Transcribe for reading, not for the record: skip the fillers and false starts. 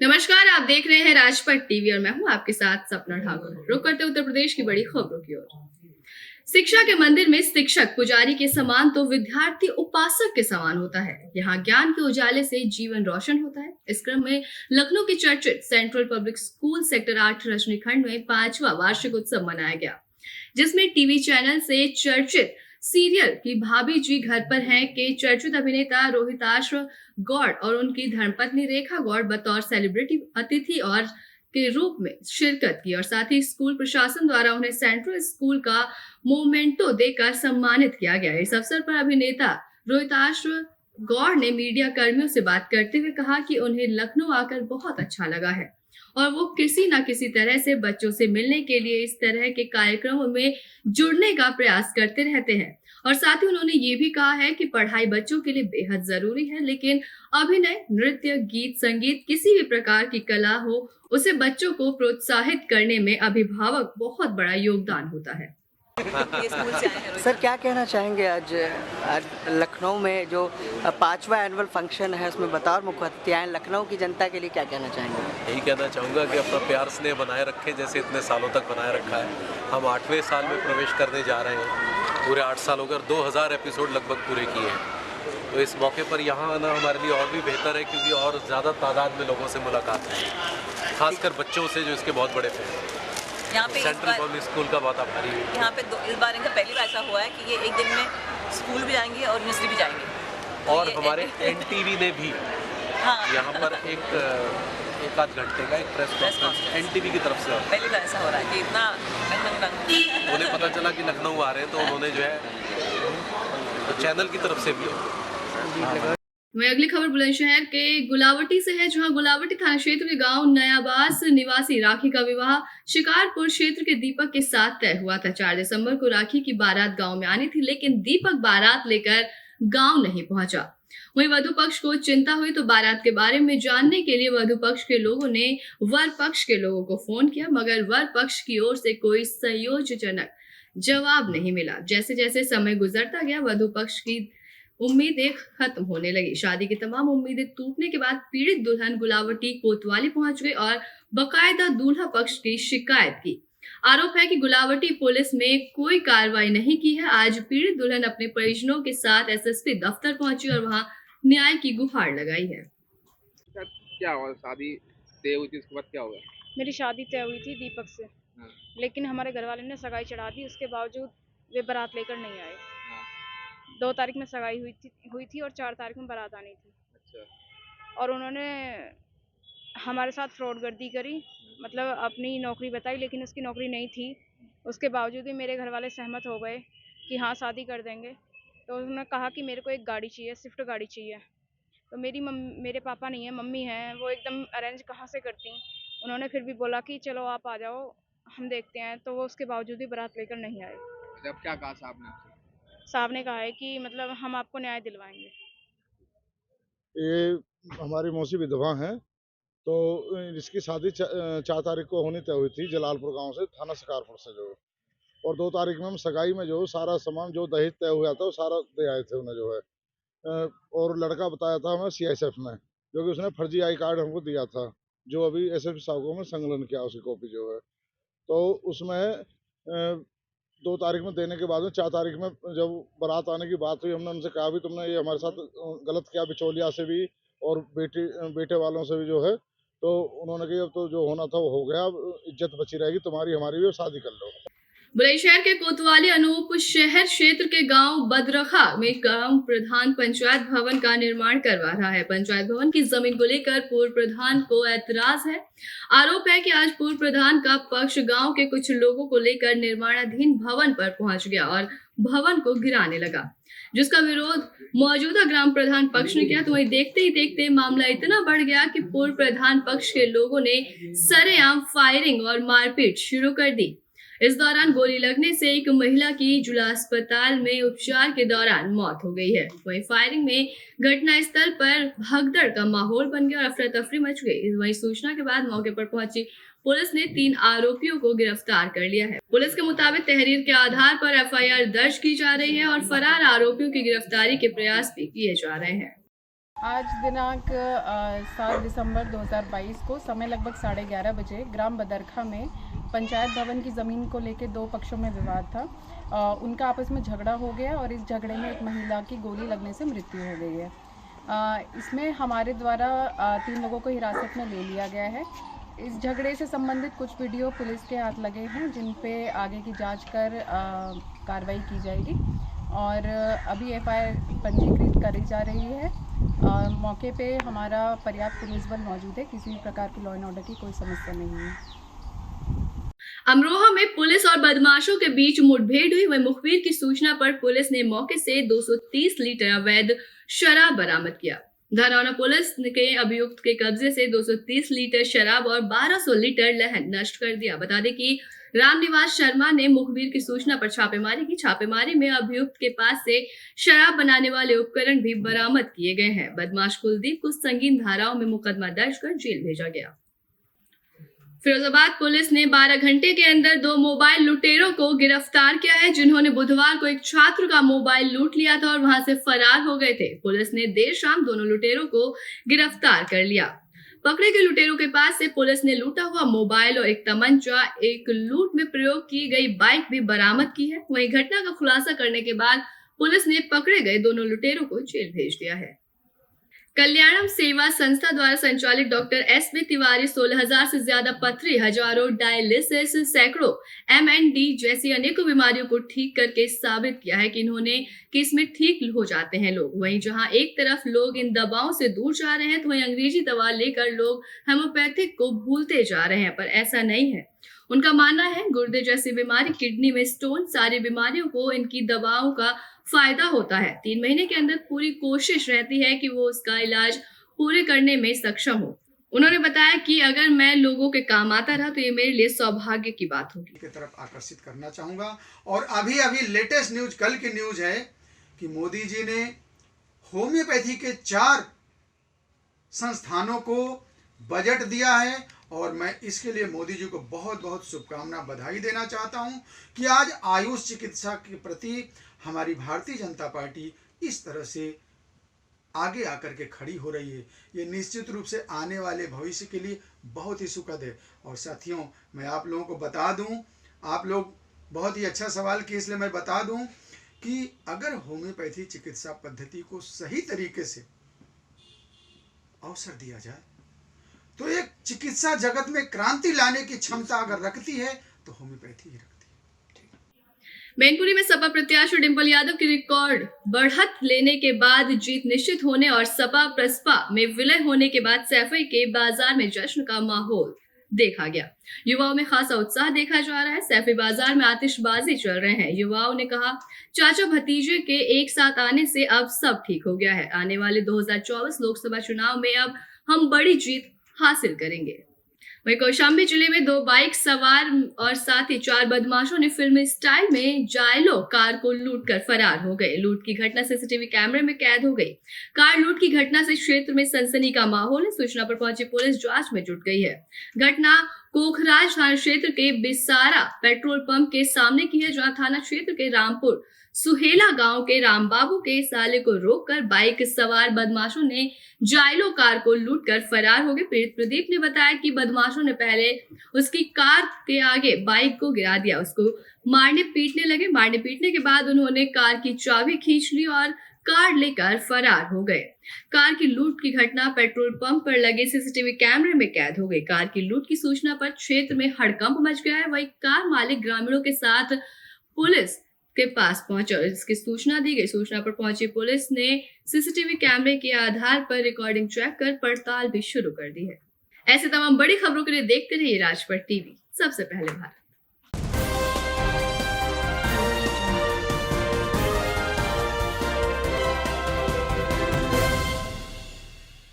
नमस्कार, आप देख रहे हैं राजपथ टीवी और मैं हूं आपके साथ सपना ठाकुर। रुक करते उत्तर प्रदेश की बड़ी खबरों की ओर। शिक्षा के मंदिर में शिक्षक पुजारी के समान तो विद्यार्थी उपासक के समान होता है। यहाँ ज्ञान के उजाले से जीवन रोशन होता है। इस क्रम में लखनऊ के चर्चित central public school sector 8 Rajnikhand में 5वां वार्षिक उत्सव मनाया गया, जिसमें टीवी चैनल से चर्चित सीरियल की भाभी जी घर पर हैं के चर्चित अभिनेता रोहिताश गौड़ और उनकी धर्मपत्नी रेखा गौड़ बतौर सेलिब्रिटी अतिथि और के रूप में शिरकत की और साथ ही स्कूल प्रशासन द्वारा उन्हें सेंट्रल स्कूल का मोमेंटो देकर सम्मानित किया गया। इस अवसर पर अभिनेता रोहिताश गौड़ ने मीडिया कर्मियों से बात करते हुए कहा कि उन्हें लखनऊ आकर बहुत अच्छा लगा है और वो किसी न किसी तरह से बच्चों से मिलने के लिए इस तरह के कार्यक्रमों में जुड़ने का प्रयास करते रहते हैं। और साथ ही उन्होंने ये भी कहा है कि पढ़ाई बच्चों के लिए बेहद जरूरी है, लेकिन अभिनय, नृत्य, गीत, संगीत, किसी भी प्रकार की कला हो, उसे बच्चों को प्रोत्साहित करने में अभिभावक बहुत बड़ा योगदान होता है। सर, क्या कहना चाहेंगे आज लखनऊ में जो 5वां एनुअल फंक्शन है उसमें बतौर मुख्य अतिथि आए लखनऊ की जनता के लिए क्या कहना चाहेंगे? यही कहना चाहूँगा कि अपना प्यार स्नेह बनाए रखें जैसे इतने सालों तक बनाए रखा है। हम 8वें साल में प्रवेश करने जा रहे हैं। पूरे 8 साल होकर 2000 एपिसोड लगभग पूरे किए हैं। तो इस मौके पर यहाँ आना हमारे लिए और भी बेहतर है, क्योंकि और ज़्यादा तादाद में लोगों से मुलाकात है, खासकर बच्चों से जो इसके बहुत बड़े फैन हैं। यहाँ पे सेंट्रल पब्लिक स्कूल का बहुत आभारी है। यहाँ पे इस बार इनका पहली बार ऐसा हुआ है कि ये एक दिन में स्कूल भी जाएंगे और यूनिवर्सिटी भी जाएंगे। और हमारे एनटीवी ने भी यहाँ पर एक आध घंटे का एक प्रेस कॉन्फ्रेंस एनटीवी की तरफ से पहली बार ऐसा हो रहा है कि इतना उन्हें पता चला कि लखनऊ आ रहे हैं, तो उन्होंने जो है तो चैनल की तरफ से भी। वहीं अगली खबर बुलंदशहर के गुलावटी से है, जहां गुलावटी थाना क्षेत्र के गांव नयाबास निवासी राखी का विवाह शिकारपुर क्षेत्र के दीपक के साथ तय हुआ था। 4 दिसंबर को राखी की बारात गांव में आनी थी, लेकिन दीपक बारात लेकर गांव नहीं पहुंचा। वहीं वधु पक्ष को चिंता हुई तो बारात के बारे में जानने के लिए वधु पक्ष के लोगों ने वर पक्ष के लोगों को फोन किया, मगर वर पक्ष की ओर से कोई संयोजनक जवाब नहीं मिला। जैसे जैसे समय गुजरता गया, वधु पक्ष की उम्मीदें खत्म होने लगी। शादी की तमाम उम्मीदें टूटने के बाद पीड़ित दुल्हन गुलावटी कोतवाली पहुंच गई और बकायदा दूल्हा पक्ष की शिकायत की। आरोप है कि गुलावटी पुलिस में कोई कार्रवाई नहीं की है। आज पीड़ित दुल्हन अपने परिजनों के साथ एसएसपी दफ्तर पहुंची और वहां न्याय की गुहार लगाई है। क्या हुआ? शादी तय हुई थी, उसके बाद क्या हुआ? मेरी शादी तय हुई थी दीपक से, लेकिन हमारे घर वाले ने सगाई चढ़ा दी। उसके बावजूद वे बारात लेकर नहीं आए। 2 तारीख में सगाई हुई थी और 4 तारीख में बारात आनी थी। अच्छा। और उन्होंने हमारे साथ फ्रॉडगर्दी करी, मतलब अपनी नौकरी बताई, लेकिन उसकी नौकरी नहीं थी। उसके बावजूद भी मेरे घर वाले सहमत हो गए कि हाँ शादी कर देंगे। तो उन्होंने कहा कि मेरे को एक गाड़ी चाहिए, स्विफ्ट गाड़ी चाहिए। तो मेरे पापा नहीं है, मम्मी हैं, वो एकदम अरेंज कहाँ से करती। उन्होंने फिर भी बोला कि चलो आप आ जाओ, हम देखते हैं। तो वो उसके बावजूद भी बारात लेकर नहीं आए। जब क्या कहा साहब ने? साहब ने कहा है कि मतलब हम आपको न्याय दिलवाएंगे। ये हमारी मौसी विधवा हैं, तो इसकी शादी 4 तारीख को होनी तय हुई थी जलालपुर गांव से, थाना शिकारपुर से जो। और 2 तारीख में हम सगाई में जो सारा सामान जो दहेज तय हुआ था वो सारा दे आए थे उन्हें जो है। और लड़का बताया था हमें सीआईएसएफ में, जो कि उसने फर्जी आई कार्ड हमको दिया था, जो अभी एसएसपी साहब में संकलन किया उसकी कॉपी जो है। तो उसमें 2 तारीख में देने के बाद में 4 तारीख में जब बारात आने की बात हुई, हमने उनसे कहा भी तुमने ये हमारे साथ गलत किया, बिचौलिया से भी और बेटे वालों से भी जो है। तो उन्होंने कहा अब तो जो होना था वो हो गया, अब इज्जत बची रहेगी तुम्हारी हमारी भी, शादी कर लो। बुलंदशहर के कोतवाली अनूप शहर क्षेत्र के गांव बदरखा में गांव प्रधान पंचायत भवन का निर्माण करवा रहा है। पंचायत भवन की जमीन को लेकर पूर्व प्रधान को ऐतराज है। आरोप है कि आज पूर्व प्रधान का पक्ष गांव के कुछ लोगों को लेकर निर्माणाधीन भवन पर पहुंच गया और भवन को गिराने लगा, जिसका विरोध मौजूदा ग्राम प्रधान पक्ष ने किया। तो वहीं देखते ही देखते मामला इतना बढ़ गया कि पूर्व प्रधान पक्ष के लोगों ने सरेआम फायरिंग और मारपीट शुरू कर दी। इस दौरान गोली लगने से एक महिला की जिला अस्पताल में उपचार के दौरान मौत हो गई है। वहीं फायरिंग में घटनास्थल पर भगदड़ का माहौल बन गया और अफरा तफरी मच गई। वहीं सूचना के बाद मौके पर पहुंची पुलिस ने 3 आरोपियों को गिरफ्तार कर लिया है। पुलिस के मुताबिक तहरीर के आधार पर एफआईआर दर्ज की जा रही है और फरार आरोपियों की गिरफ्तारी के प्रयास भी किए जा रहे हैं। आज दिनांक 7 दिसंबर 2022 को समय लगभग 11:30 बजे ग्राम बदरखा में पंचायत भवन की ज़मीन को लेकर दो पक्षों में विवाद था। उनका आपस में झगड़ा हो गया और इस झगड़े में एक महिला की गोली लगने से मृत्यु हो गई है। इसमें हमारे द्वारा 3 लोगों को हिरासत में ले लिया गया है। इस झगड़े से संबंधित कुछ वीडियो पुलिस के हाथ लगे हैं, जिन पे आगे की जांच कर कार्रवाई की जाएगी और अभी एफआईआर पंजीकृत करी जा रही है। मौके पे हमारा पर्याप्त पुलिस बल मौजूद है, किसी भी प्रकार की लॉ एंड ऑर्डर की कोई समस्या नहीं है। अमरोहा में पुलिस और बदमाशों के बीच मुठभेड़ हुई। वहीं मुखबिर की सूचना पर पुलिस ने मौके से 230 लीटर अवैध शराब बरामद किया। धनौरा पुलिस के अभियुक्त के कब्जे से 230 लीटर शराब और 1200 लीटर लहन नष्ट कर दिया। बता दें कि रामनिवास शर्मा ने मुखबिर की सूचना पर छापेमारी की। छापेमारी में अभियुक्त के पास से शराब बनाने वाले उपकरण भी बरामद किए गए हैं। बदमाश कुलदीप को संगीन धाराओं में मुकदमा दर्ज कर जेल भेजा गया। फिरोजाबाद पुलिस ने 12 घंटे के अंदर 2 मोबाइल लुटेरों को गिरफ्तार किया है, जिन्होंने बुधवार को एक छात्र का मोबाइल लूट लिया था और वहां से फरार हो गए थे। पुलिस ने देर शाम दोनों लुटेरों को गिरफ्तार कर लिया। पकड़े गए लुटेरों के पास से पुलिस ने लूटा हुआ मोबाइल और एक तमंचा, एक लूट में प्रयोग की गई बाइक भी बरामद की है। वहीं घटना का खुलासा करने के बाद पुलिस ने पकड़े गए दोनों लुटेरों को जेल भेज दिया है। कल्याणम सेवा संस्था द्वारा संचालित डॉक्टर एस.बी. तिवारी 16,000 से ज्यादा पथरी, हजारों डायलिसिस, सैकड़ों MND जैसी अनेकों बीमारियों को ठीक करके साबित किया है कि इसमें ठीक हो जाते हैं लोग। वहीं जहां एक तरफ लोग इन दवाओं से दूर जा रहे हैं, तो वहीं अंग्रेजी दवा लेकर लोग होम्योपैथिक को भूलते जा रहे हैं, पर ऐसा नहीं है। उनका मानना है गुर्दे जैसी बीमारी, किडनी में स्टोन, सारी बीमारियों को इनकी दवाओं का फायदा होता है। 3 महीने के अंदर पूरी कोशिश रहती है कि वो उसका इलाज पूरे करने में सक्षम हो। उन्होंने बताया कि अगर मैं लोगों के काम आता रहा तो ये मेरे लिए सौभाग्य की बात होगी। की तरफ आकर्षित करना चाहूँगा। और अभी लेटेस्ट न्यूज, कल की न्यूज है कि मोदी जी ने होम्योपैथी के 4 संस्थानों को बजट दिया है और मैं इसके लिए मोदी जी को बहुत बहुत शुभकामना, बधाई देना चाहता हूं कि आज आयुष चिकित्सा के प्रति हमारी भारतीय जनता पार्टी इस तरह से आगे आकर के खड़ी हो रही है। ये निश्चित रूप से आने वाले भविष्य के लिए बहुत ही सुखद है। और साथियों, मैं आप लोगों को बता दूं, आप लोग बहुत ही अच्छा सवाल किए, इसलिए मैं बता दूं कि अगर होम्योपैथी चिकित्सा पद्धति को सही तरीके से अवसर दिया जाए तो एक चिकित्सा जगत में क्रांति लाने की क्षमता अगर रखती है तो होम्योपैथी ही रखती है। मैनपुरी में सपा प्रत्याशी डिंपल यादव की रिकॉर्ड बढ़त लेने के बाद जीत निश्चित होने और सपा प्रसपा में विलय होने के बाद सैफई के बाजार में जश्न का माहौल देखा गया। युवाओं में खासा उत्साह देखा जा रहा है। सैफई बाजार में आतिशबाजी चल रहे हैं। युवाओं ने कहा, चाचा भतीजे के एक साथ आने से अब सब ठीक हो गया है। आने वाले 2024 लोकसभा चुनाव में अब हम बड़ी जीत हासिल करेंगे। वहीं कौशाम्बी जिले में 2 बाइक सवार और साथ ही 4 बदमाशों ने फिल्मी स्टाइल में जायलो कार को लूट कर फरार हो गए। लूट की घटना सीसीटीवी कैमरे में कैद हो गई। कार लूट की घटना से क्षेत्र में सनसनी का माहौल है। सूचना पर पहुंची पुलिस जांच में जुट गई है। घटना कोखराज थाना क्षेत्र के बिसारा पेट्रोल पंप के सामने की है, जहां थाना क्षेत्र के रामपुर सुहेला गांव के रामबाबू के साले को रोककर बाइक सवार बदमाशों ने जायलो कार को लूटकर फरार हो गए। पीड़ित प्रदीप ने बताया कि बदमाशों ने पहले उसकी कार के आगे बाइक को गिरा दिया, उसको मारने पीटने लगे। मारने पीटने के बाद उन्होंने कार की चाबी खींच ली और कार लेकर फरार हो गए। कार की लूट की घटना पेट्रोल पंप पर लगे सीसीटीवी कैमरे में कैद हो गई। कार की लूट की सूचना पर क्षेत्र में हड़कंप मच गया है। वही कार मालिक ग्रामीणों के साथ पुलिस के पास पहुंचा और इसकी सूचना दी गई। सूचना पर पहुंची पुलिस ने सीसीटीवी कैमरे के आधार पर रिकॉर्डिंग चेक कर पड़ताल भी शुरू कर दी है। ऐसे तमाम बड़ी खबरों के लिए देखते रहिए राजपट टीवी, सबसे पहले भारत।